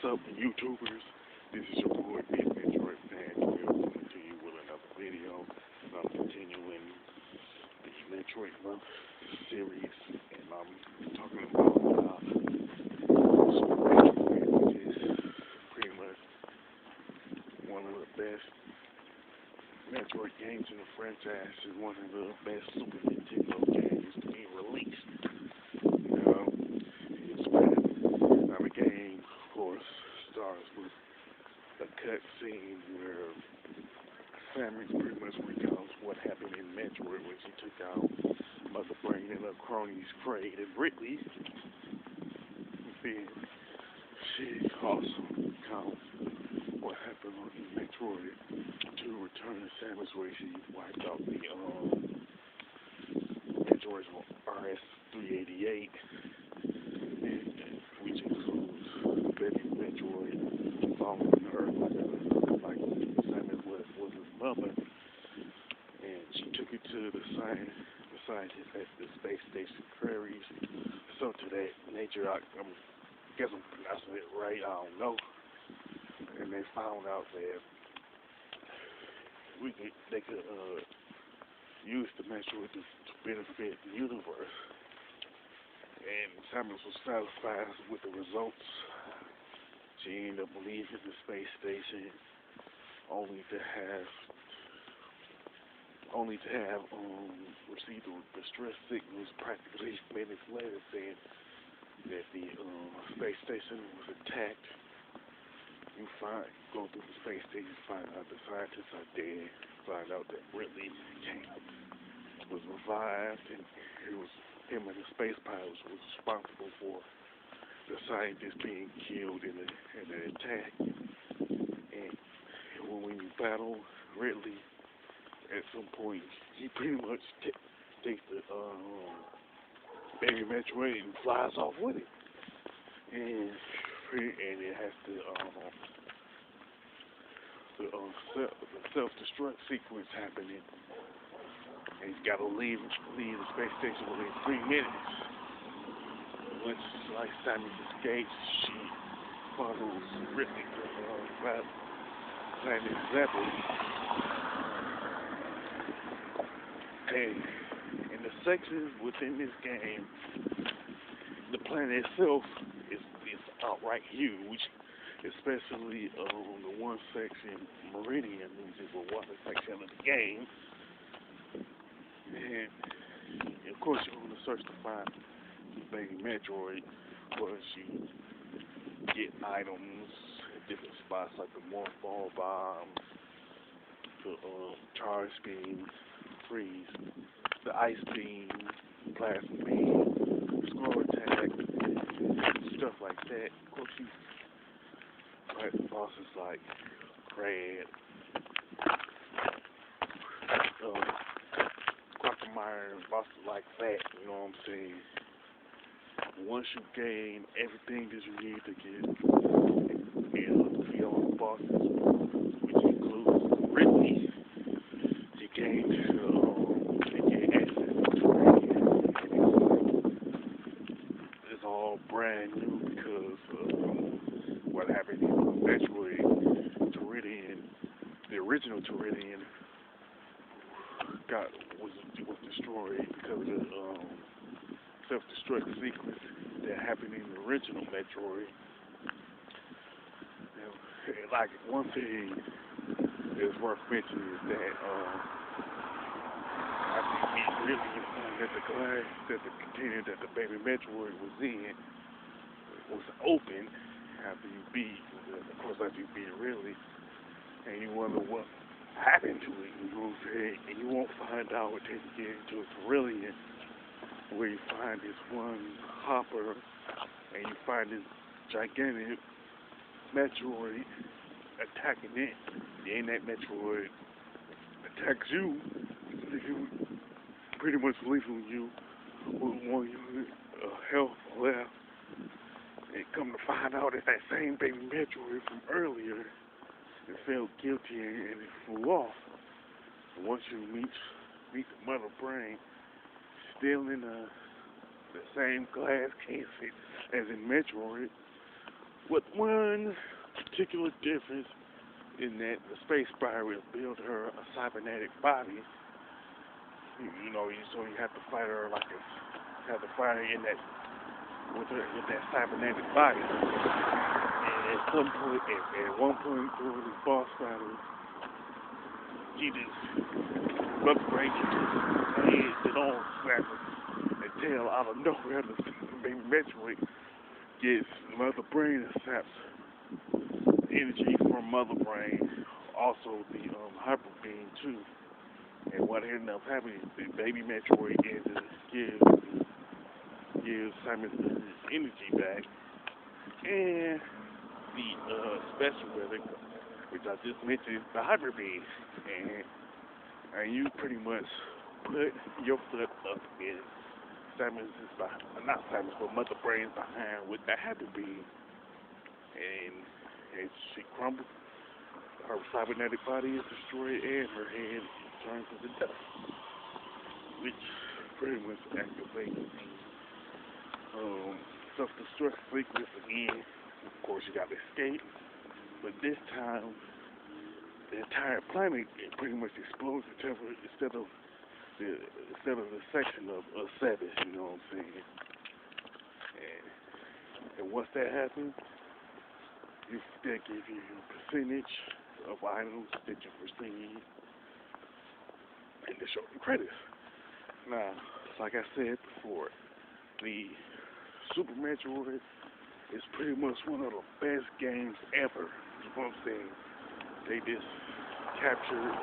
What's up, YouTubers? This is your boy, Big Metroid fan, coming to you with another video. I'm continuing the Metroid Month series, and I'm talking about Super Metroid, which is pretty much one of the best Metroid games in the franchise. It's one of the best Super Nintendo games to be released. It's been, now the game, of course, starts with a cutscene where Samus pretty much recounts what happened in Metroid when she took out Mother Brain and her cronies Kraid and Ridley. Then she also recounts what happened in Metroid to Return to Samus, where she wiped out the Metroid's RS-388, which includes Baby Metroid following her like Samus was his mother, and she took it to the scientists at the space station Prairies. So to that nature, I guess I'm pronouncing it right, I don't know. And they found out that they could use the Metroid to benefit the universe. And Samus was satisfied with the results. She ended up leaving the space station only to have received the distress signals practically minutes later saying that the space station was attacked. You go through the space station, find out the scientists are dead, find out that Ridley was revived, and it was him and the space pilots was responsible for the scientists being killed in an attack. And when you battle Ridley, at some point, he pretty much takes the Baby Metroid and flies off with it. And it has the self-destruct sequence happening. And he's got to leave the space station within 3 minutes. Once like Samus escapes, she follows Ridley to planet Zeppelin. And in the sections within this game, the planet itself is outright huge, especially the one section, Meridian, which is the water section of the game. And of course, you're going to search to find Baby Metroid. Of course, you get items at different spots like the Morphball Bomb, the Charge Beam, Freeze, the Ice Beam, Plasma Beam, Scroll Attack, stuff like that. Of course, you fight bosses like Kraid, Quagmire, bosses like that, you know what I'm saying? Once you gain everything that you need to defeat all the bosses, which includes Ridley, you gain access to Meridian. It's all brand new because what happened in Metroid Teridian, the original Teridian, was destroyed because of the self-destruct sequence that happened in the original Metroid. Like one thing that's worth mentioning is that after you really find that the glass, that the container that the Baby Metroid was in was open after you beat, of course after you beat Ridley, and you wonder what happened to it, you know what I'm saying? And you won't find out until you get into a Cerulean, where you find this one hopper, and you find this gigantic Metroid attacking it, and that Metroid attacks you, pretty much leaving you with one health left. And come to find out that same Baby Metroid from earlier it felt guilty and it flew off. And once you meet the Mother Brain, still in the same glass case as in Metroid, With one particular difference in that the space pirate built her a cybernetic body. So you have to fight her like a, have to fight her in that with her in that cybernetic body. And at some point, at one point during the boss battle, she just Mother Brain just head it on snapper and tail out of nowhere. The baby Metroid gets Mother Brain and saps energy from Mother Brain, also the Hyper Beam too. And what ended up happening, the baby Metroid ended up gives Simon his energy back, and the special relic, which I just mentioned, the Hyper Beam, and you pretty much put your foot up in Simon's behind, not Simon's, but Mother Brain's behind with the Hyper Beam, and she crumbles. Her cybernetic body is destroyed, and her head turns into dust, which pretty much activates self-destruct sequence again. Of course, you got to escape, but this time the entire planet pretty much explodes instead of the section of seven. You know what I'm saying? And once that happens, that gives you a percentage of items that you receive in the show credits. Now, like I said before, the Super Metroid is pretty much one of the best games ever. You know what I'm saying? They just captured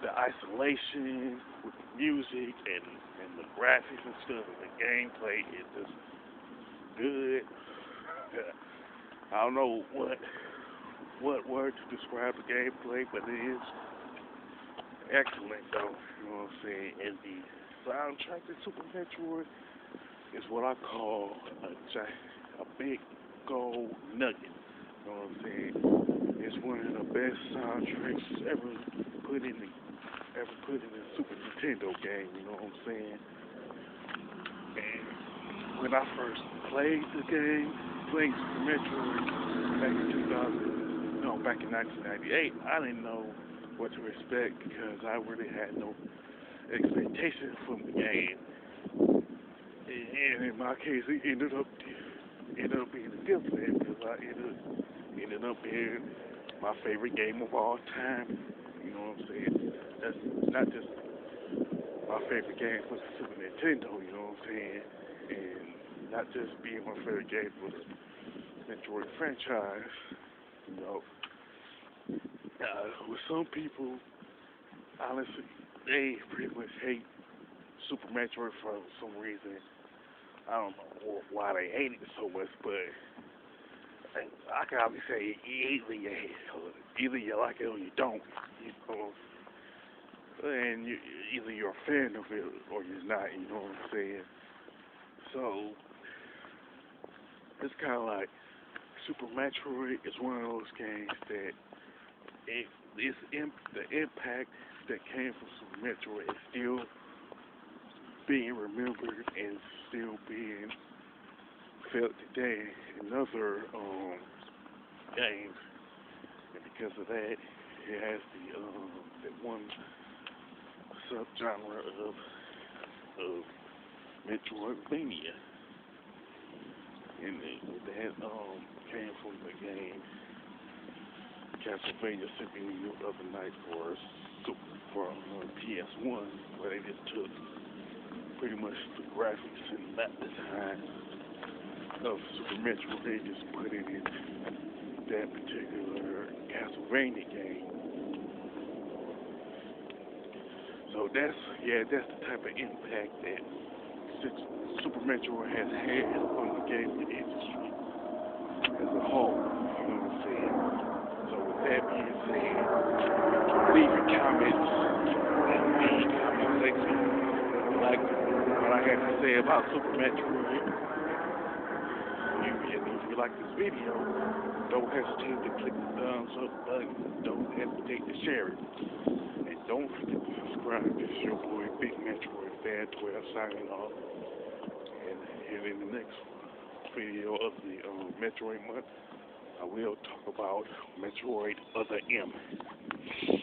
the isolation with the music and the graphics and stuff, and the gameplay is just good. I don't know what word to describe the gameplay, but it is excellent though. You know what I'm saying? And the soundtrack to Super Metroid is what I call a big gold nugget. You know what I'm saying? It's one of the best soundtracks ever put in a Super Nintendo game. You know what I'm saying? And when I first played the game, playing Super Metroid back in 1998, I didn't know what to expect because I really had no expectations from the game. And in my case, it ended up being a gift man because I ended up being my favorite game of all time. You know what I'm saying? That's not just my favorite game for the Super Nintendo. You know what I'm saying? And not just being my favorite game for the Metroid franchise. You know, with some people, honestly, they pretty much hate Super Metroid for some reason. I don't know why they hate it so much, but I can obviously say either you like it or you don't. You know, and either you're a fan of it or you're not. You know what I'm saying? So it's kind of like Super Metroid is one of those games that the impact that came from Super Metroid is still being remembered and still being felt today in other games, and because of that, it has that one subgenre of Metroidvania, and that came from the game Castlevania Symphony of the Night for PS1, where they just took pretty much the graphics and that design of Super Metroid, they just put it in that particular Castlevania game. So that's the type of impact that Super Metroid has had on the gaming industry as a whole. You know what I'm saying? So with that being said, leave your comments in the comment section. Like what I had to say about Super Metroid. And if you like this video, don't hesitate to click the thumbs up button. Don't hesitate to share it. And don't forget to subscribe. This is your boy, Big Metroid Fan 12, signing off. And in the next one. video of the Metroid Month, I will talk about Metroid Other M.